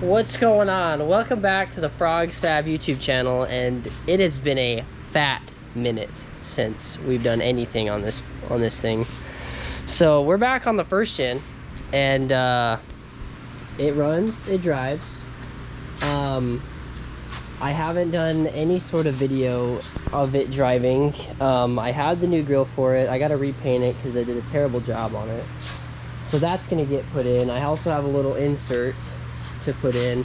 What's going on? Welcome back to the Frogs Fab YouTube channel, and it has been a fat minute since we've done anything on this thing. So we're back on the first gen, and it runs, it drives. I haven't done any sort of video of it driving. I had the new grill for it. I gotta repaint it because I did a terrible job on it. So that's gonna get put in. I also have a little insert to put in.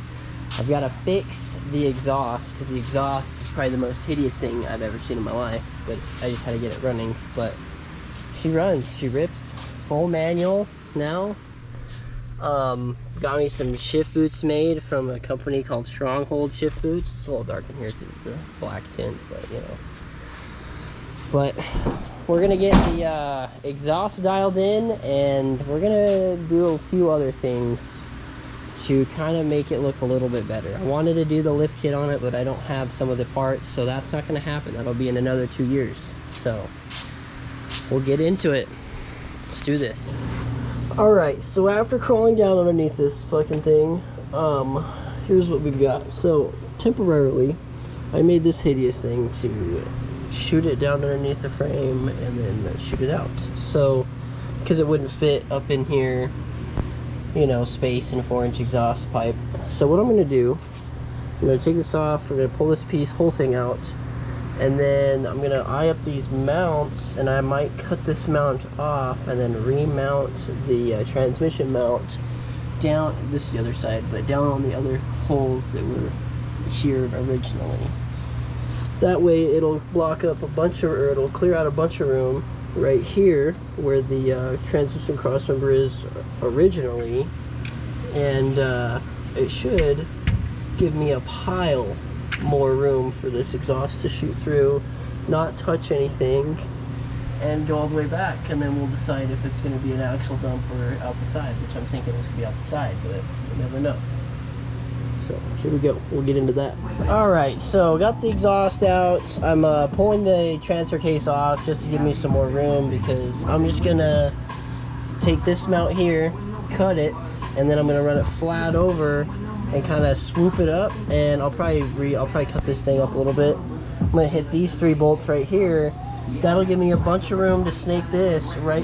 I've got to fix the exhaust because the exhaust is probably the most hideous thing I've ever seen in my life, but I just had to get it running. But she runs, she rips, full manual now. Got me some shift boots made from a company called Stronghold Shift Boots. It's a little dark in here because of the black tint, but you know. But we're gonna get the exhaust dialed in, and we're gonna do a few other things to kind of make it look a little bit better. I wanted to do the lift kit on it, but I don't have some of the parts, so that's not going to happen. That'll be in another 2 years. So we'll get into it. Let's do this. Alright, so after crawling down underneath this fucking thing, here's what we've got. So temporarily I made this hideous thing to shoot it down underneath the frame and then shoot it out. So because it wouldn't fit up in here, you know, space and a 4-inch exhaust pipe. So what I'm going to do, I'm going to take this off, we're going to pull this whole thing out, and then I'm going to eye up these mounts, and I might cut this mount off and then remount the transmission mount down, this is the other side, but down on the other holes that were here originally. That way it'll block up a bunch of, or it'll clear out a bunch of room right here where the transmission crossmember is originally, and it should give me a pile more room for this exhaust to shoot through, not touch anything, and go all the way back. And then we'll decide if it's going to be an axle dump or out the side, which I'm thinking is going to be out the side, but you never know. So here we go, we'll get into that. Alright, so got the exhaust out. I'm pulling the transfer case off just to give me some more room, because I'm just gonna take this mount here, cut it, and then I'm gonna run it flat over and kind of swoop it up, and I'll probably cut this thing up a little bit. I'm gonna hit these 3 bolts right here. That'll give me a bunch of room to snake this right,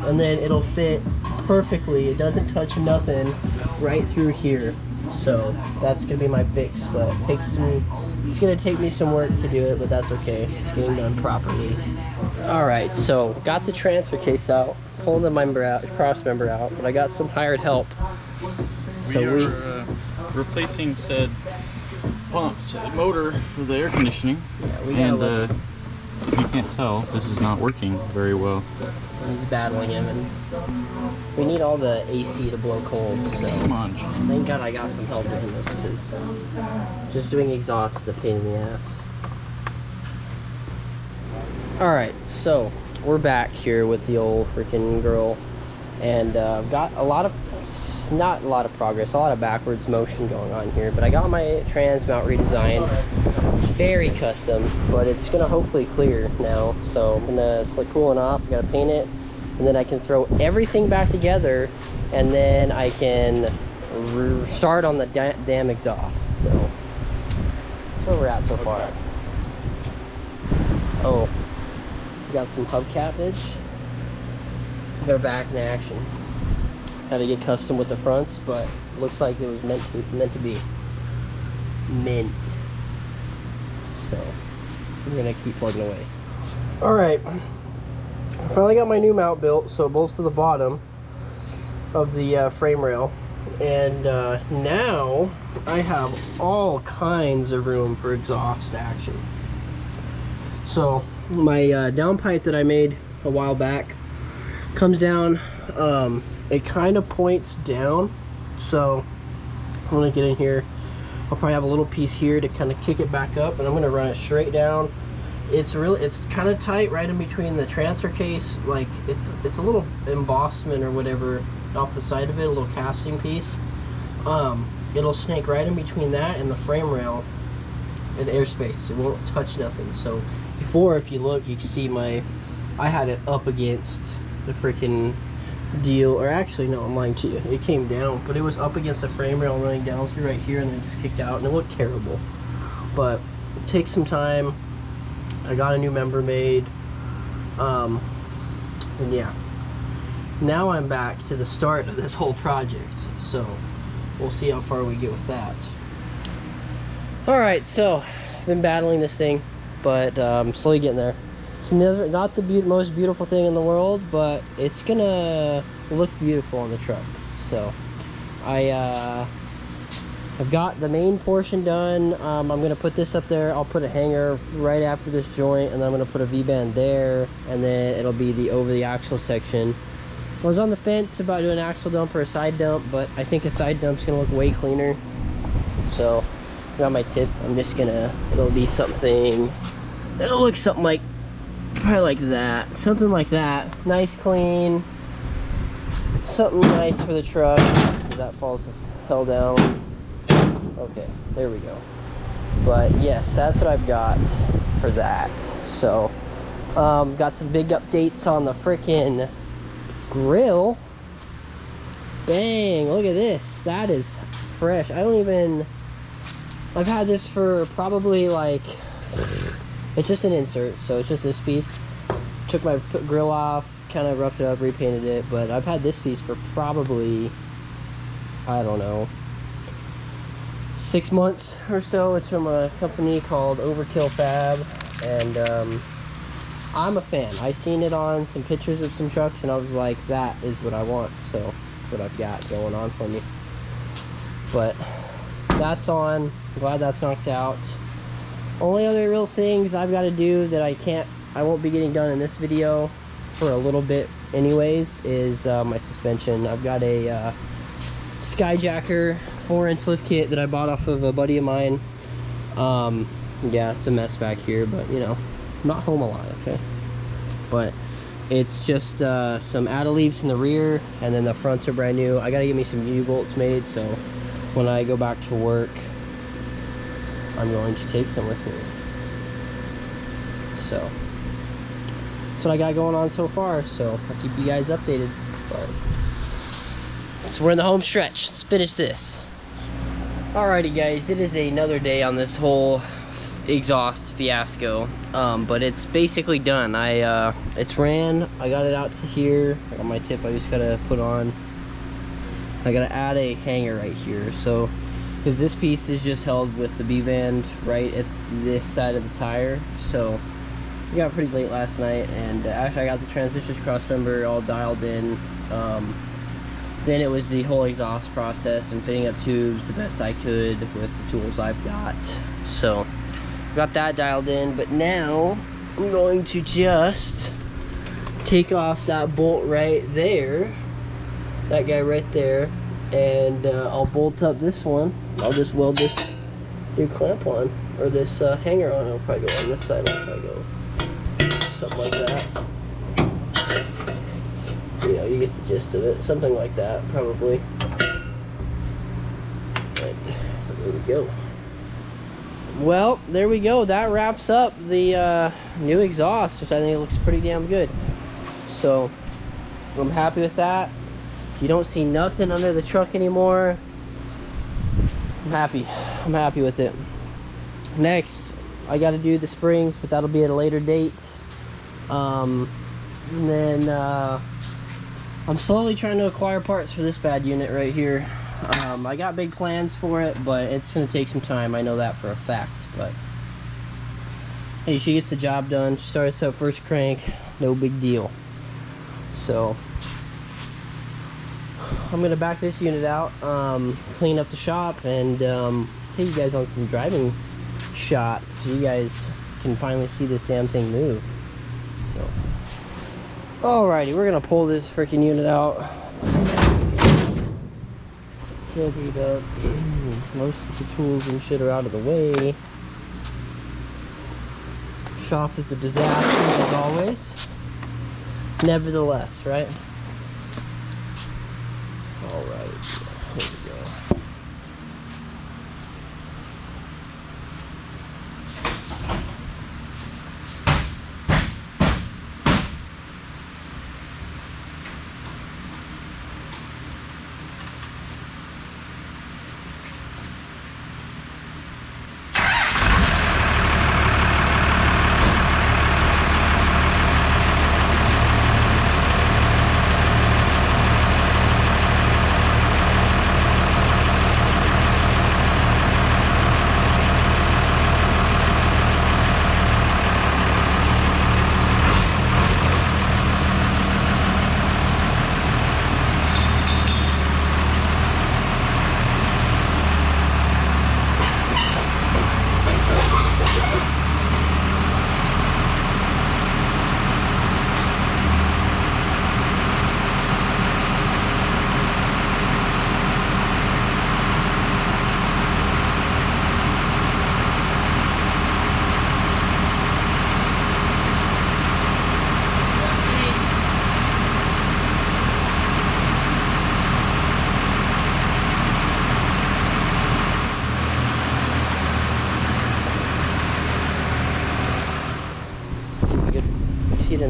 and then it'll fit perfectly. It doesn't touch nothing right through here. So that's gonna be my fix, but it's gonna take me some work to do it, but that's okay. It's getting done properly. Alright, so got the transfer case out, pulled the cross member out, but I got some hired help. So we are replacing said pumps, motor for the air conditioning. Yeah, and if you can't tell, this is not working very well. He's battling him, and we need all the AC to blow cold, so come on, thank God I got some help doing this, because just doing exhaust is a pain in the ass. Alright, so we're back here with the old freaking girl, and I've got not a lot of progress, a lot of backwards motion going on here, but I got my trans mount redesigned, very custom, but it's gonna hopefully clear now. So I'm gonna, it's like cooling off, I gotta paint it, and then I can throw everything back together, and then I can start on the damn exhaust. So that's where we're at so far. Oh, we got some hubcappage. They're back in action. Had to get custom with the fronts, but looks like it was meant to be. Mint. So we're gonna keep plugging away. All right, I finally got my new mount built, so it bolts to the bottom of the frame rail, and now I have all kinds of room for exhaust action. So my downpipe that I made a while back comes down. It kind of points down, so I'm gonna get in here. I'll probably have a little piece here to kind of kick it back up, and I'm gonna run it straight down. It's kind of tight right in between the transfer case. Like it's a little embossment or whatever off the side of it, a little casting piece. It'll snake right in between that and the frame rail and airspace. It won't touch nothing. So before, if you look, you can see I had it up against the freaking deal. Or actually, no, I'm lying to you. It came down, but it was up against the frame rail running down through right here, and then it just kicked out, and it looked terrible. But it takes some time. I got a new member made. And yeah. Now I'm back to the start of this whole project. So we'll see how far we get with that. Alright, so I've been battling this thing, but slowly getting there. It's not the most beautiful thing in the world, but it's gonna look beautiful on the truck. So I've got the main portion done. I'm gonna put this up there. I'll put a hanger right after this joint, and then I'm gonna put a V-band there, and then it'll be the over the axle section. I was on the fence about doing an axle dump or a side dump, but I think a side dump's gonna look way cleaner. So got my tip. I'm just gonna, it'll be something, it'll look something like, probably like that, something like that. Nice, clean, something nice for the truck. That falls the hell down. Okay, there we go. But yes, that's what I've got for that. So got some big updates on the frickin' grill. Bang, look at this. That is fresh. I've had this for probably like, it's just an insert, so it's just this piece. Took my grill off, kind of roughed it up, repainted it, but I've had this piece for probably, I don't know, 6 months or so. It's from a company called Overkill Fab, and I'm a fan. I seen it on some pictures of some trucks, and I was like, that is what I want. So that's what I've got going on for me. But that's on. I'm glad that's knocked out. Only other real things I've got to do that I won't be getting done in this video for a little bit anyways, is my suspension. I've got a Skyjacker 4-inch lift kit that I bought off of a buddy of mine. Yeah, it's a mess back here, but you know, I'm not home a lot, okay? But it's just some add-a-leaves in the rear, and then the fronts are brand new. I gotta get me some U-bolts made, so when I go back to work, I'm going to take some with me. So that's what I got going on so far, so I'll keep you guys updated. But so we're in the home stretch. Let's finish this. Alrighty guys, it is another day on this whole exhaust fiasco, but it's basically done. It's ran. I got it out to here. I got my tip I just gotta put on. I gotta add a hanger right here, so because this piece is just held with the B-band right at this side of the tire. So we got pretty late last night, and after I got the transmissions cross member all dialed in, then it was the whole exhaust process and fitting up tubes the best I could with the tools I've got. So got that dialed in, but now I'm going to just take off that bolt right there, that guy right there, and I'll bolt up this one. I'll just weld this new clamp on, or this hanger on. It'll probably go on this side. I'll probably go something like that. You know, you get the gist of it. Something like that, probably. And there we go. Well, there we go. That wraps up the new exhaust, which I think looks pretty damn good. So I'm happy with that. You don't see nothing under the truck anymore. I'm happy. I'm happy with it. Next, I got to do the springs, but that'll be at a later date. And then I'm slowly trying to acquire parts for this bad unit right here. I got big plans for it, but it's going to take some time. I know that for a fact, but hey, she gets the job done. She starts up first crank, no big deal. So I'm going to back this unit out, clean up the shop, and take you guys on some driving shots so you guys can finally see this damn thing move. So alrighty, we're going to pull this freaking unit out. It up. Most of the tools and shit are out of the way. Shop is a disaster as always. Nevertheless, right? Alright, here we go.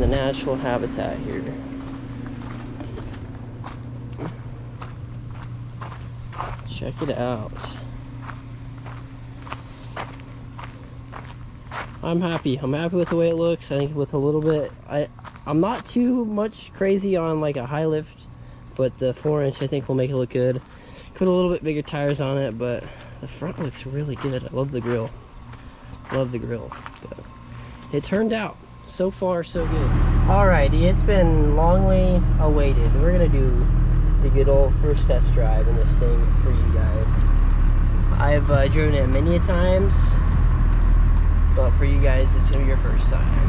natural habitat here. Check it out. I'm happy. I'm happy with the way it looks. I think with a little bit, I'm not too much crazy on like a high lift, but the 4-inch I think will make it look good. Put a little bit bigger tires on it, but the front looks really good. I love the grill. Love the grill. But it turned out. So far, so good. Alrighty, it's been longly awaited. We're gonna do the good old first test drive in this thing for you guys. I've driven it many a times, but for you guys, it's gonna be your first time.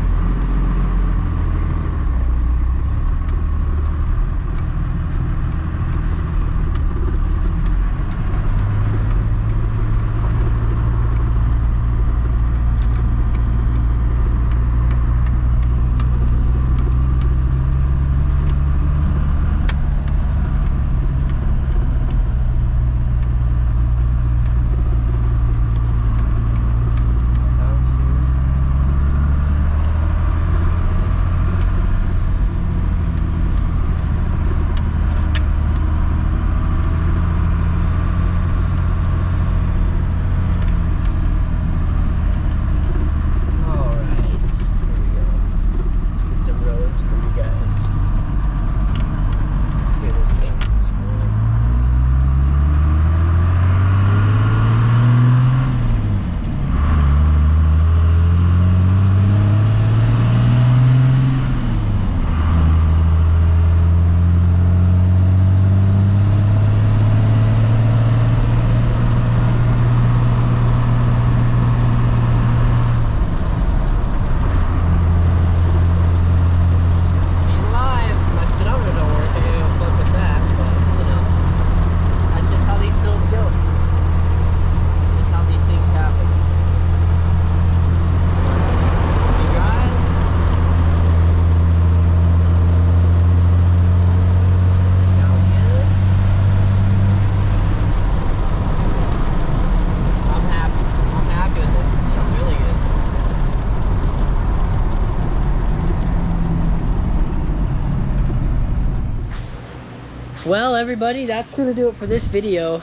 Well, everybody, that's gonna do it for this video.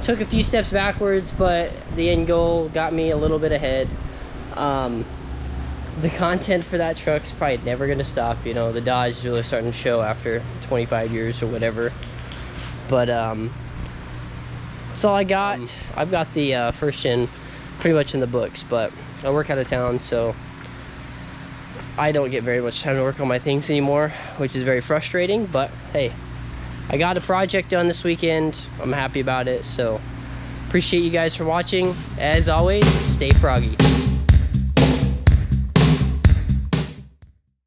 Took a few steps backwards, but the end goal got me a little bit ahead. The content for that truck's probably never gonna stop. You know, the Dodge is really starting to show after 25 years or whatever. But that's all I got. I've got the first gen pretty much in the books, but I work out of town, so I don't get very much time to work on my things anymore, which is very frustrating. But hey, I got a project done this weekend. I'm happy about it. So appreciate you guys for watching. As always, stay froggy.